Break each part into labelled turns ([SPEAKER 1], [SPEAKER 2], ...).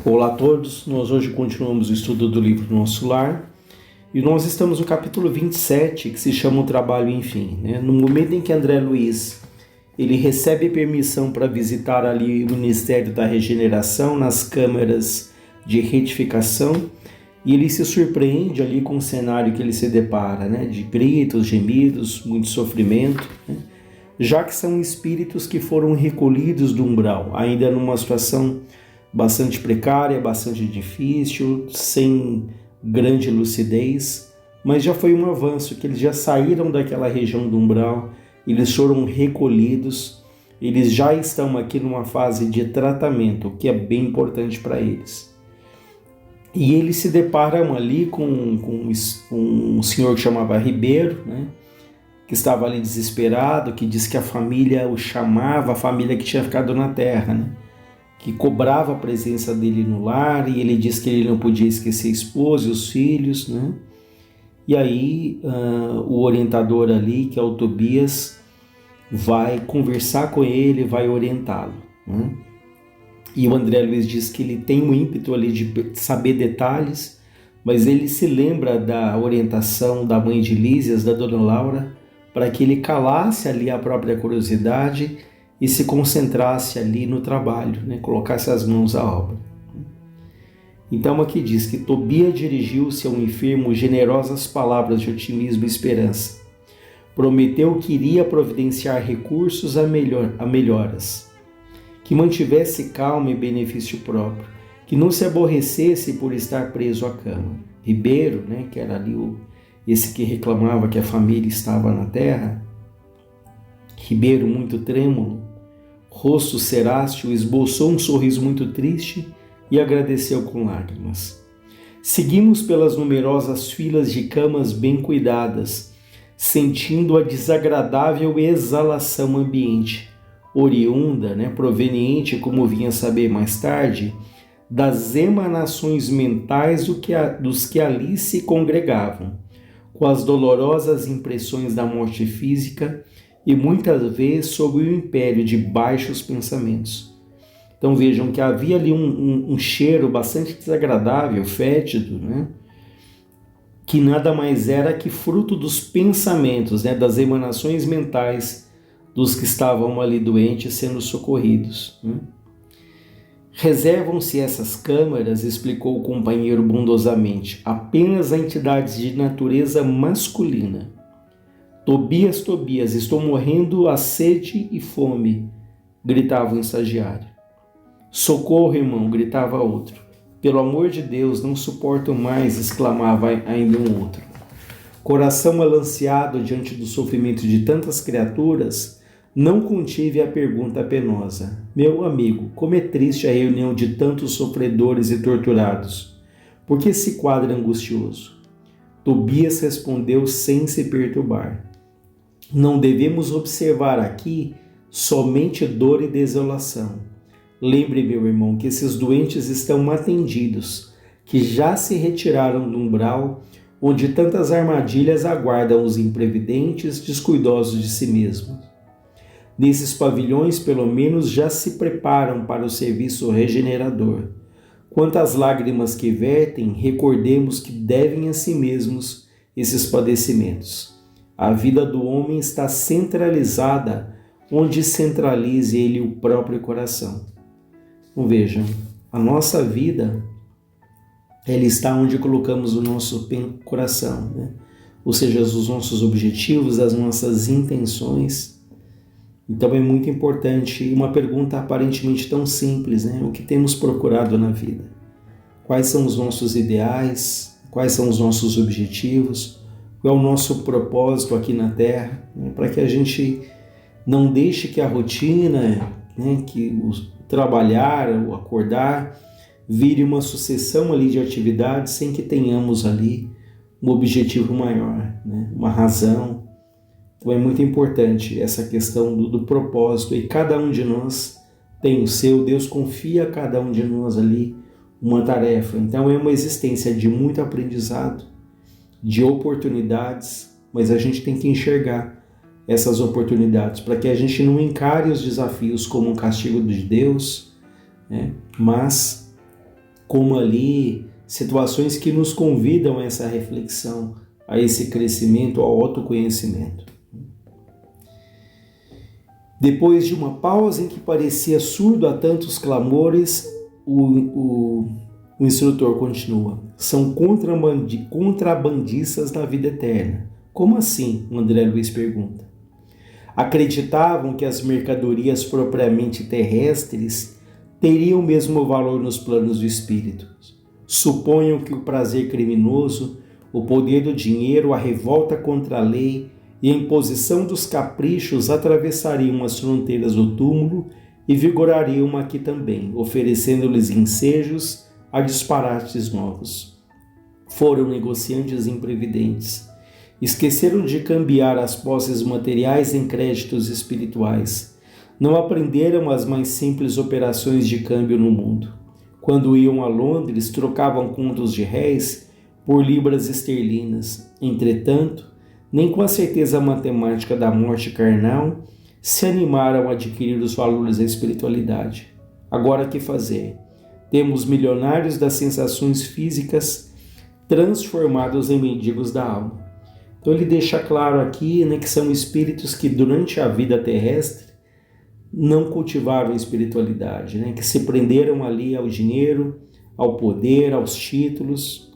[SPEAKER 1] Olá a todos, nós hoje continuamos o estudo do livro Nosso Lar e nós estamos no capítulo 27, que se chama O Trabalho Enfim. No momento em que André Luiz ele recebe permissão para visitar ali o Ministério da Regeneração nas câmaras de retificação, e ele se surpreende ali com o cenário que ele se depara, de gritos, gemidos, muito sofrimento, já que são espíritos que foram recolhidos do umbral, ainda numa situação bastante precária, bastante difícil, sem grande lucidez, mas já foi um avanço, que eles já saíram daquela região do umbral, eles foram recolhidos, eles já estão aqui numa fase de tratamento, o que é bem importante para eles. E eles se deparam ali com um senhor que chamava Ribeiro, que estava ali desesperado, que disse que a família o chamava, a família que tinha ficado na terra, que cobrava a presença dele no lar, e ele disse que ele não podia esquecer a esposa e os filhos, E aí o orientador ali, que é o Tobias, vai conversar com ele, vai orientá-lo, E o André Luiz diz que ele tem um ímpeto ali de saber detalhes, mas ele se lembra da orientação da mãe de Lísias, da dona Laura, para que ele calasse ali a própria curiosidade e se concentrasse ali no trabalho, colocasse as mãos à obra. Então aqui diz que Tobias dirigiu-se ao enfermo generosas palavras de otimismo e esperança. Prometeu que iria providenciar recursos a melhoras, que mantivesse calma e benefício próprio, que não se aborrecesse por estar preso à cama. Ribeiro, que era ali esse que reclamava que a família estava na terra, Ribeiro, muito trêmulo, rosto ceráceo, esboçou um sorriso muito triste e agradeceu com lágrimas. Seguimos pelas numerosas filas de camas bem cuidadas, sentindo a desagradável exalação ambiente, oriunda, proveniente, como vinha a saber mais tarde, das emanações mentais dos que ali se congregavam, com as dolorosas impressões da morte física e muitas vezes sob o império de baixos pensamentos. Então vejam que havia ali um cheiro bastante desagradável, fétido, que nada mais era que fruto dos pensamentos, das emanações mentais dos que estavam ali doentes sendo socorridos. Reservam-se essas câmaras, explicou o companheiro bondosamente, apenas a entidades de natureza masculina. Tobias, Tobias, estou morrendo a sede e fome, gritava um estagiário. Socorro, irmão, gritava outro. Pelo amor de Deus, não suporto mais, exclamava ainda um outro. Coração alanceado diante do sofrimento de tantas criaturas, não contive a pergunta penosa. Meu amigo, como é triste a reunião de tantos sofredores e torturados. Por que esse quadro angustioso? Tobias respondeu sem se perturbar. Não devemos observar aqui somente dor e desolação. Lembre, meu irmão, que esses doentes estão atendidos, que já se retiraram do umbral, onde tantas armadilhas aguardam os imprevidentes, descuidosos de si mesmos. Nesses pavilhões, pelo menos, já se preparam para o serviço regenerador. Quantas lágrimas que vertem, recordemos que devem a si mesmos esses padecimentos. A vida do homem está centralizada onde centralize ele o próprio coração. Então vejam, a nossa vida, ela está onde colocamos o nosso coração, ou seja, os nossos objetivos, as nossas intenções. Então é muito importante, uma pergunta aparentemente tão simples, o que temos procurado na vida? Quais são os nossos ideais? Quais são os nossos objetivos? Qual é o nosso propósito aqui na Terra? Para que a gente não deixe que a rotina, que o trabalhar, o acordar, vire uma sucessão ali de atividades sem que tenhamos ali um objetivo maior, uma razão. Então é muito importante essa questão do propósito, e cada um de nós tem o seu, Deus confia a cada um de nós ali uma tarefa. Então é uma existência de muito aprendizado, de oportunidades, mas a gente tem que enxergar essas oportunidades para que a gente não encare os desafios como um castigo de Deus, mas como ali situações que nos convidam a essa reflexão, a esse crescimento, ao autoconhecimento. Depois de uma pausa em que parecia surdo a tantos clamores, o instrutor continua. São contrabandistas da vida eterna. Como assim? O André Luiz pergunta. Acreditavam que as mercadorias propriamente terrestres teriam o mesmo valor nos planos do espírito. Suponham que o prazer criminoso, o poder do dinheiro, a revolta contra a lei e a imposição dos caprichos atravessariam as fronteiras do túmulo e vigorariam aqui também, oferecendo-lhes ensejos a disparates novos. Foram negociantes imprevidentes. Esqueceram de cambiar as posses materiais em créditos espirituais. Não aprenderam as mais simples operações de câmbio no mundo. Quando iam a Londres, trocavam contos de réis por libras esterlinas. Entretanto, nem com a certeza matemática da morte carnal se animaram a adquirir os valores da espiritualidade. Agora, que fazer? Temos milionários das sensações físicas transformados em mendigos da alma. Então ele deixa claro aqui, que são espíritos que durante a vida terrestre não cultivaram a espiritualidade, que se prenderam ali ao dinheiro, ao poder, aos títulos.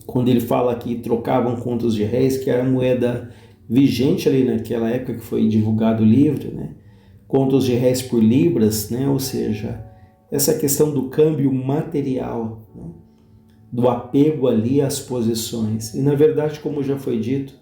[SPEAKER 1] Quando ele fala que trocavam contos de réis, que era a moeda vigente ali naquela época que foi divulgado o livro, contos de réis por libras, ou seja, essa questão do câmbio material, do apego ali às posições. E na verdade, como já foi dito,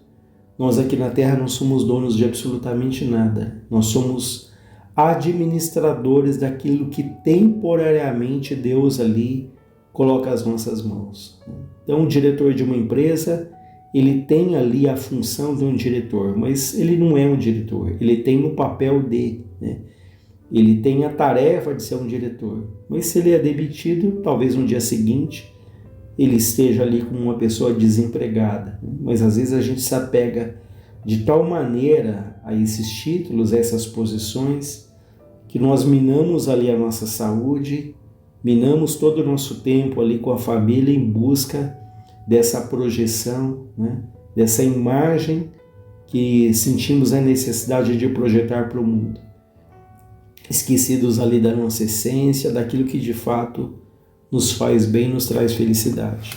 [SPEAKER 1] nós aqui na Terra não somos donos de absolutamente nada. Nós somos administradores daquilo que temporariamente Deus ali coloca às nossas mãos. Então, o diretor de uma empresa, ele tem ali a função de um diretor, mas ele não é um diretor, ele tem o papel de, ele tem a tarefa de ser um diretor. Mas se ele é demitido, talvez no dia seguinte, ele esteja ali como uma pessoa desempregada. Mas às vezes a gente se apega de tal maneira a esses títulos, a essas posições, que nós minamos ali a nossa saúde, minamos todo o nosso tempo ali com a família em busca dessa projeção, dessa imagem que sentimos a necessidade de projetar para o mundo. Esquecidos ali da nossa essência, daquilo que de fato nos faz bem, nos traz felicidade.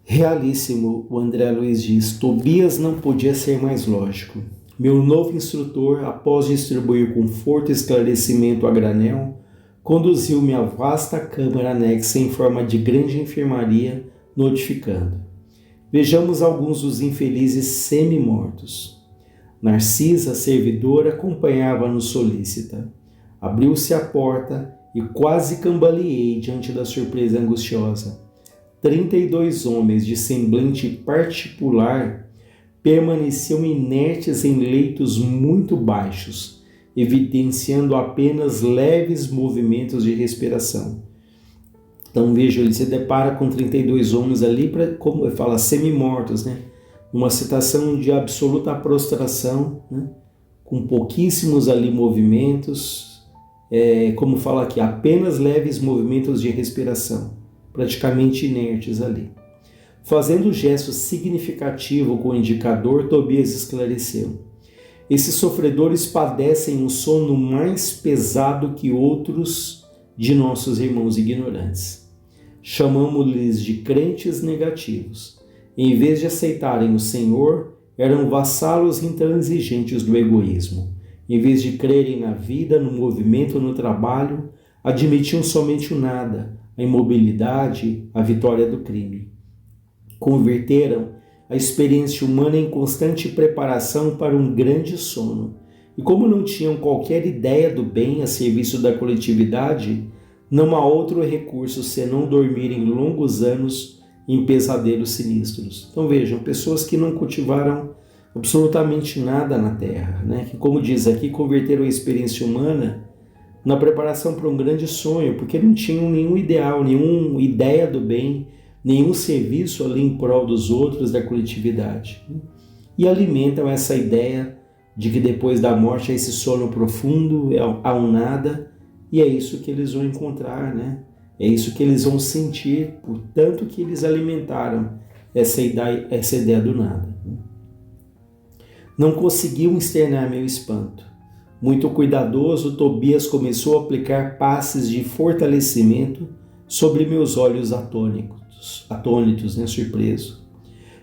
[SPEAKER 1] Realíssimo, o André Luiz diz, Tobias não podia ser mais lógico. Meu novo instrutor, após distribuir conforto e esclarecimento a granel, conduziu-me à vasta câmara anexa em forma de grande enfermaria, notificando. Vejamos alguns dos infelizes semi-mortos. Narcisa, servidora, acompanhava-nos solícita. Abriu-se a porta e quase cambaleei diante da surpresa angustiosa. 32 homens de semblante particular permaneciam inertes em leitos muito baixos, evidenciando apenas leves movimentos de respiração. Então veja, ele se depara com 32 homens ali, como ele fala, semi-mortos, uma situação de absoluta prostração, com pouquíssimos ali movimentos, como fala aqui, apenas leves movimentos de respiração, praticamente inertes ali. Fazendo um gesto significativo com o indicador, Tobias esclareceu. Esses sofredores padecem um sono mais pesado que outros de nossos irmãos ignorantes. Chamamos-lhes de crentes negativos. Em vez de aceitarem o Senhor, eram vassalos intransigentes do egoísmo. Em vez de crerem na vida, no movimento, no trabalho, admitiam somente o nada, a imobilidade, a vitória do crime. Converteram a experiência humana em constante preparação para um grande sono. E como não tinham qualquer ideia do bem a serviço da coletividade, não há outro recurso senão dormirem longos anos em pesadelos sinistros. Então vejam, pessoas que não cultivaram absolutamente nada na Terra, que, como diz aqui, converteram a experiência humana na preparação para um grande sonho, porque não tinham nenhum ideal, nenhuma ideia do bem, nenhum serviço ali em prol dos outros, da coletividade. E alimentam essa ideia de que depois da morte há esse sono profundo, há um nada, E é isso que eles vão encontrar, né? É isso que eles vão sentir, portanto que eles alimentaram essa ideia do nada. Não conseguiam externar meu espanto. Muito cuidadoso, Tobias começou a aplicar passes de fortalecimento sobre meus olhos atônitos, surpreso.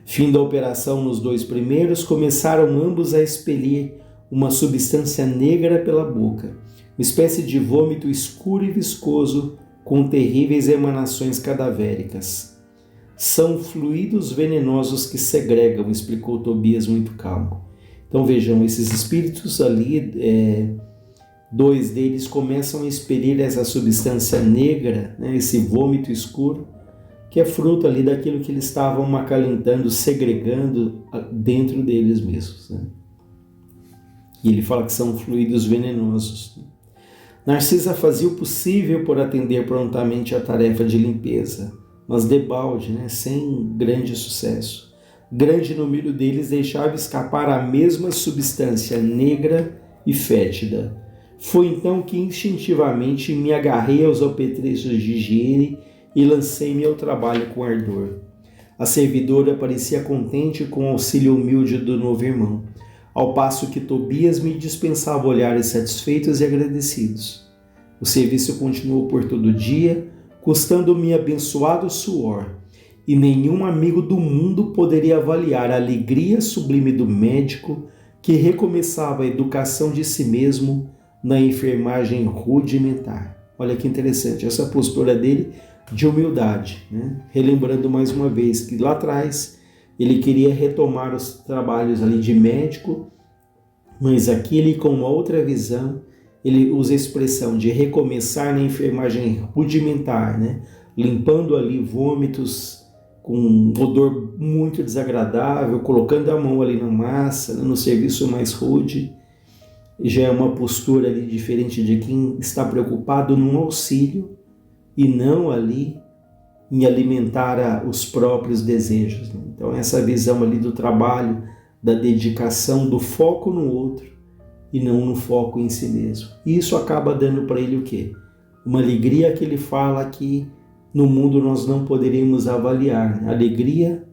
[SPEAKER 1] Fim da operação nos 2 primeiros, começaram ambos a expelir uma substância negra pela boca, uma espécie de vômito escuro e viscoso com terríveis emanações cadavéricas. São fluidos venenosos que segregam, explicou Tobias muito calmo. Então vejam, esses espíritos ali, 2 deles começam a expelir essa substância negra, né, esse vômito escuro, que é fruto ali daquilo que eles estavam acalentando, segregando dentro deles mesmos. Né? E ele fala que são fluidos venenosos. Narcisa fazia o possível por atender prontamente à tarefa de limpeza, mas debalde, sem grande sucesso. Grande número deles deixava escapar a mesma substância negra e fétida. Foi então que instintivamente me agarrei aos apetrechos de higiene e lancei-me ao trabalho com ardor. A servidora parecia contente com o auxílio humilde do novo irmão, ao passo que Tobias me dispensava olhares satisfeitos e agradecidos. O serviço continuou por todo o dia, custando-me abençoado suor, e nenhum amigo do mundo poderia avaliar a alegria sublime do médico que recomeçava a educação de si mesmo na enfermagem rudimentar. Olha que interessante, essa postura dele de humildade, relembrando mais uma vez que lá atrás ele queria retomar os trabalhos ali de médico, mas aqui ele, com uma outra visão, ele usa a expressão de recomeçar na enfermagem rudimentar, limpando ali vômitos com um odor muito desagradável, colocando a mão ali na massa, no serviço mais rude. Já é uma postura ali diferente de quem está preocupado no auxílio e não ali em alimentar os próprios desejos. Então essa visão ali do trabalho, da dedicação, do foco no outro e não no foco em si mesmo. E isso acaba dando para ele o quê? Uma alegria que ele fala que no mundo nós não poderíamos avaliar. Alegria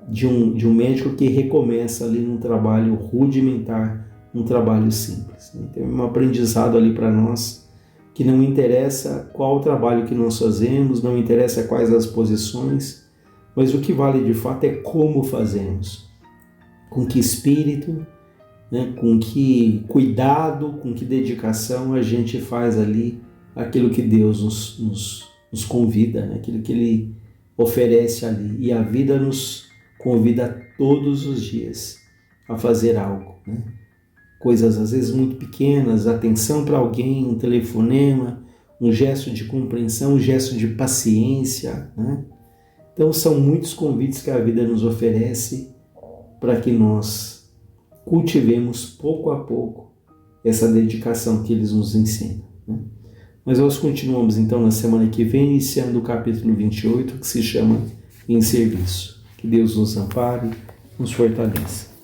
[SPEAKER 1] de um médico que recomeça ali num trabalho rudimentar, um trabalho simples. Então é um aprendizado ali para nós que não interessa qual o trabalho que nós fazemos, não interessa quais as posições, mas o que vale de fato é como fazemos, com que espírito, com que cuidado, com que dedicação a gente faz ali aquilo que Deus nos convida, aquilo que Ele oferece ali. E a vida nos convida todos os dias a fazer algo. Coisas às vezes muito pequenas, atenção para alguém, um telefonema, um gesto de compreensão, um gesto de paciência. Então são muitos convites que a vida nos oferece para que nós cultivemos pouco a pouco essa dedicação que eles nos ensinam. Mas nós continuamos então na semana que vem, iniciando o capítulo 28, que se chama Em Serviço. Que Deus nos ampare, nos fortaleça.